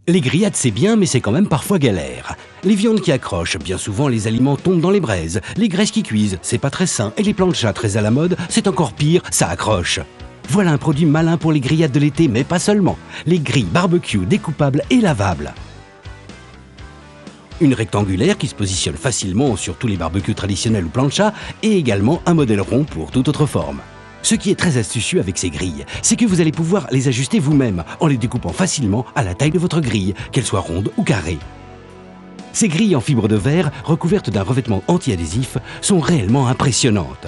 Les grillades c'est bien, mais c'est quand même parfois galère. Les viandes qui accrochent, bien souvent les aliments tombent dans les braises. Les graisses qui cuisent, c'est pas très sain. Et les planchas très à la mode, c'est encore pire, ça accroche. Voilà un produit malin pour les grillades de l'été, mais pas seulement. Les grilles barbecue découpables et lavables. Une rectangulaire qui se positionne facilement sur tous les barbecues traditionnels ou planchas et également un modèle rond pour toute autre forme. Ce qui est très astucieux avec ces grilles, c'est que vous allez pouvoir les ajuster vous-même en les découpant facilement à la taille de votre grille, qu'elle soit ronde ou carrée. Ces grilles en fibre de verre, recouvertes d'un revêtement anti-adhésif, sont réellement impressionnantes.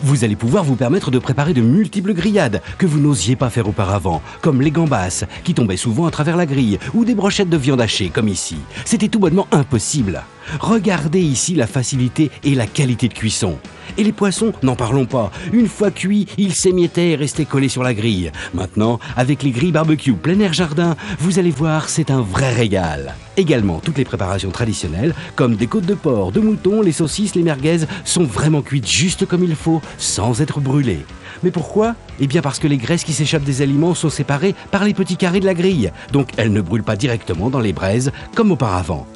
Vous allez pouvoir vous permettre de préparer de multiples grillades que vous n'osiez pas faire auparavant, comme les gambas qui tombaient souvent à travers la grille, ou des brochettes de viande hachée comme ici. C'était tout bonnement impossible. Regardez ici la facilité et la qualité de cuisson. Et les poissons, n'en parlons pas. Une fois cuits, ils s'émiettaient et restaient collés sur la grille. Maintenant, avec les grilles barbecue plein air jardin, vous allez voir, c'est un vrai régal. Également, toutes les préparations traditionnelles, comme des côtes de porc, de mouton, les saucisses, les merguez, sont vraiment cuites juste comme il faut, sans être brûlées. Mais pourquoi ? Eh bien parce que les graisses qui s'échappent des aliments sont séparées par les petits carrés de la grille, donc elles ne brûlent pas directement dans les braises comme auparavant.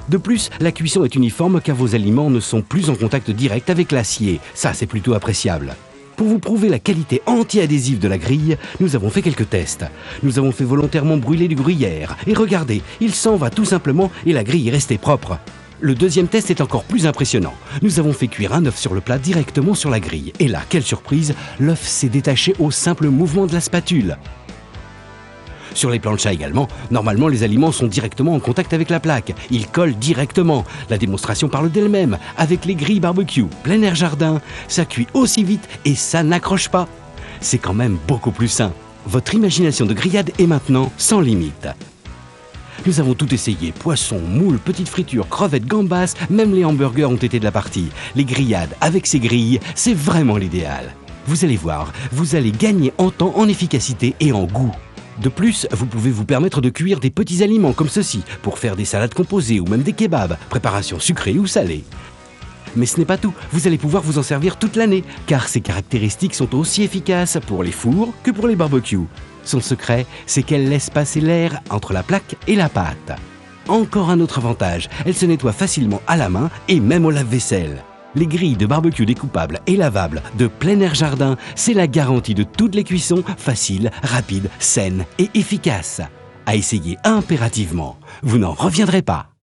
De plus, la cuisson est uniforme car vos aliments ne sont plus en contact direct avec l'acier. Ça, c'est plutôt appréciable. Pour vous prouver la qualité anti-adhésive de la grille, nous avons fait quelques tests. Nous avons fait volontairement brûler du gruyère. Et regardez, il s'en va tout simplement et la grille est restée propre. Le deuxième test est encore plus impressionnant. Nous avons fait cuire un œuf sur le plat directement sur la grille. Et là, quelle surprise, l'œuf s'est détaché au simple mouvement de la spatule. Sur les planchas également, normalement les aliments sont directement en contact avec la plaque. Ils collent directement. La démonstration parle d'elle-même. Avec les grilles barbecue, plein air jardin, ça cuit aussi vite et ça n'accroche pas. C'est quand même beaucoup plus sain. Votre imagination de grillade est maintenant sans limite. Nous avons tout essayé, poissons, moules, petites fritures, crevettes, gambas, même les hamburgers ont été de la partie. Les grillades avec ces grilles, c'est vraiment l'idéal. Vous allez voir, vous allez gagner en temps, en efficacité et en goût. De plus, vous pouvez vous permettre de cuire des petits aliments comme ceci pour faire des salades composées ou même des kebabs, préparation sucrée ou salée. Mais ce n'est pas tout, vous allez pouvoir vous en servir toute l'année car ces caractéristiques sont aussi efficaces pour les fours que pour les barbecues. Son secret, c'est qu'elle laisse passer l'air entre la plaque et la pâte. Encore un autre avantage, elle se nettoie facilement à la main et même au lave-vaisselle. Les grilles de barbecue découpables et lavables de plein air jardin, c'est la garantie de toutes les cuissons faciles, rapides, saines et efficaces. À essayer impérativement, vous n'en reviendrez pas.